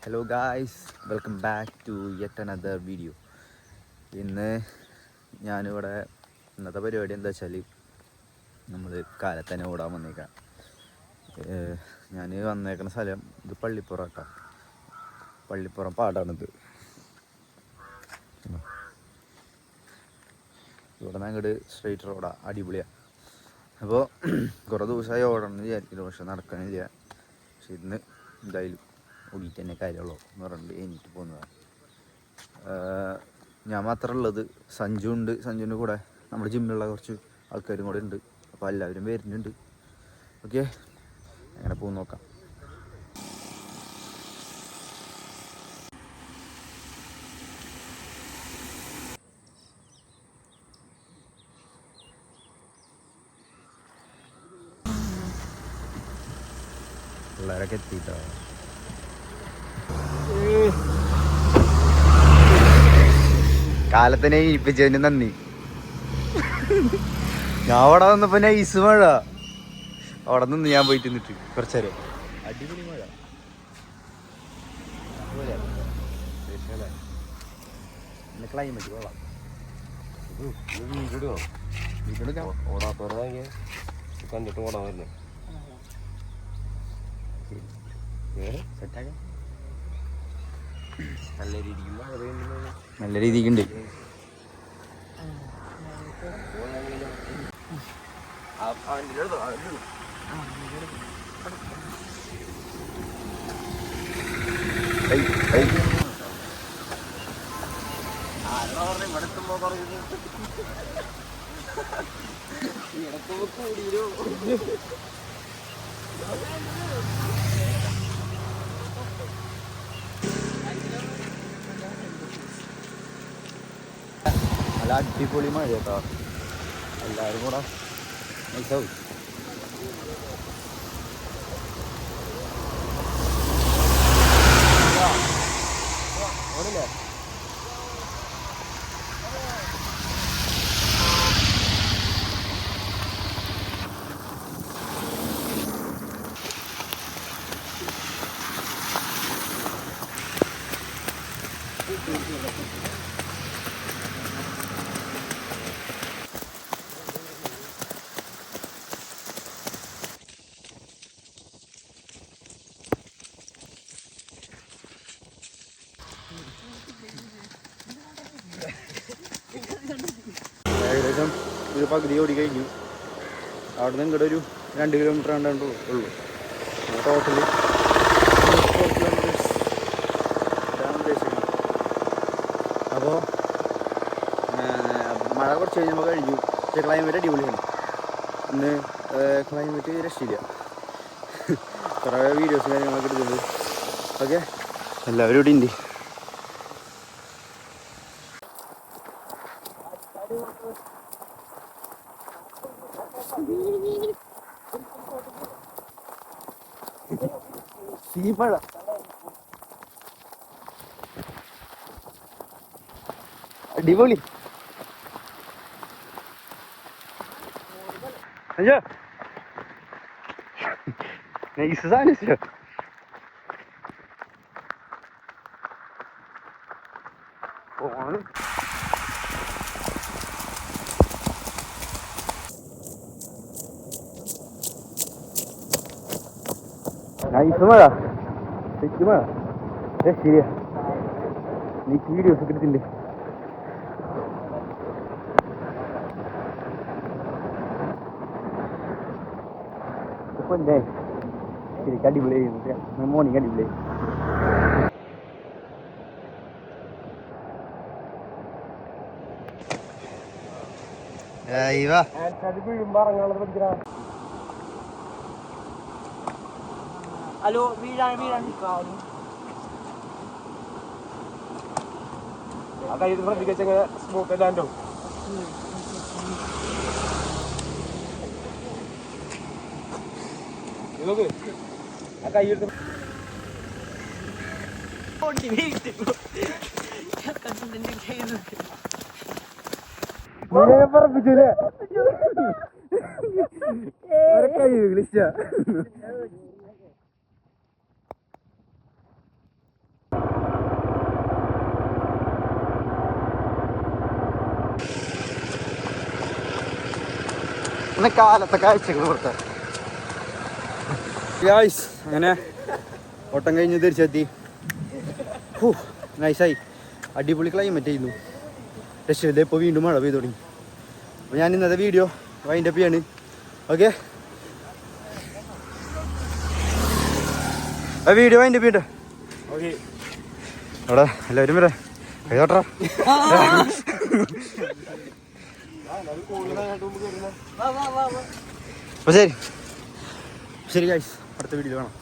Hello guys, welcome back to yet another video. ഇന്ന് ഞാനിവിടെ ഇന്നത്തെ പരിപാടി എന്താ വെച്ചാൽ നമ്മൾ കാലത്ത് തന്നെ ഓടാൻ വന്നേക്കാം. ഞാൻ വന്നേക്കുന്ന സ്ഥലം ഇത് പള്ളിപ്പുറം കേട്ടോ. പള്ളിപ്പുറം പാടാണിത്. ഇവിടെ നിന്ന് അങ്ങോട്ട് സ്ട്രെയിറ്റ് റോഡാണ്, അടിപൊളിയാണ്. അപ്പോൾ കുറേ ദിവസമായി ഓടണം എന്ന് വിചാരിക്കുന്നു, പക്ഷെ നടക്കണില്ല. പക്ഷെ ഇന്ന് എന്തായാലും ഓടിയിട്ട് തന്നെ കാര്യമുള്ളൂ എന്ന് പറഞ്ഞിട്ട് എണീറ്റ് പോകുന്നതാണ്. ഞാൻ മാത്രമേ ഉള്ളത്, സഞ്ജു ഉണ്ട്. സഞ്ജുവിൻ്റെ കൂടെ നമ്മുടെ ജിമ്മിലുള്ള കുറച്ച് ആൾക്കാരും കൂടെ ഉണ്ട്. അപ്പോൾ എല്ലാവരും വരുന്നുണ്ട്. ഓക്കെ, അങ്ങനെ പോകുന്ന നോക്കാം. പിള്ളേരൊക്കെ എത്തിയിട്ടോ. കാലത്തിനെ ഇരിപ്പിച്ചതിന് നന്ദി. ഞാൻ അവിടെ വന്നപ്പോ നൈസ് മഴ. അവിടെ നിന്ന് ഞാൻ പോയിട്ട് നിന്നിട്ട് കുറച്ചേരം അടിപൊളി മഴ. ക്ലൈമറ്റ് കൊള്ളാം. കണ്ടിട്ട് ഓടാൻ വരുന്നത് സെറ്റാക്കാം. നല്ല രീതിക്ക് നല്ല രീതിക്കുണ്ട്. നല്ല അടിപൊളി മഴ കേട്ടോ. എല്ലാവരും കൂടെ നൈസാവും. ഓടില്ലേ? ഏകദേശം ഒരു പകുതി ഓടി കഴിഞ്ഞു. അവിടെ നിന്ന് ഇങ്ങോട്ട് ഒരു 2 കിലോമീറ്റർ കണ്ടു ഉള്ളൂ. ടോട്ടല് 4 കിലോമീറ്റേഴ്സ് ഇതാണ് ഉദ്ദേശിക്കുന്നത്. അപ്പോൾ മഴ കുറച്ച് കഴിഞ്ഞപ്പോൾ കഴിഞ്ഞു. പക്ഷേ ക്ലൈമറ്റ് അടിപൊളിയാണ് ഇന്ന്. ക്ലൈമറ്റ് രക്ഷയില്ല. കുറേ വീഡിയോസ് കാര്യങ്ങളൊക്കെ എടുത്തിട്ടുണ്ട്. ഓക്കെ, എല്ലാവരും ഇവിടെ ഉണ്ട്. മഴ അടിപൊളി. അയ്യോ നൈസ് സാധനം. നൈസ് മഴ, ശരിക്കും മഴ. ശരിയാ, നീക്ക് വീഡിയോസ് ഒക്കെ എടുത്തില്ലേ? ഇപ്പൊ എന്തേ ശരിക്കും അടിപൊളിയായി. മോർണിംഗ് അടിപൊളിയായി. ഹലോ, വീഴാൻ ആ കയ്യിൽ ശ്രദ്ധിക്കച്ചെങ്ങനെ സ്മൂത്ത് അല്ലാണ്ടോ. നോക്ക് ആ കയ്യെടുത്ത് പറപ്പിച്ചൂലേ? കൈ വിളിച്ച പിന്നെ കാലത്തെ കാഴ്ചകൾ പുറത്ത് ഗായ്സ് അങ്ങനെ ഓട്ടം കഴിഞ്ഞ് തിരിച്ചെത്തി. നൈസായി, അടിപൊളി ക്ലൈമറ്റ് ആയിരുന്നു. രക്ഷയില്ല, ഇപ്പോൾ വീണ്ടും മഴ പെയ്തു തുടങ്ങി. അപ്പോൾ ഞാൻ ഇന്നത്തെ വീഡിയോ വൈൻഡപ്പ് ചെയ്യാണ്. ഓക്കെ, വീഡിയോ വൈൻഡപ്പ് ചെയ്യട്ടെ. ഓക്കെ, അവിടെ എല്ലാവരും വരാം. കൈതോട്ടാ. അപ്പോൾ ശരി ശരി ഗൈസ്, അടുത്ത വീഡിയോ കാണാം.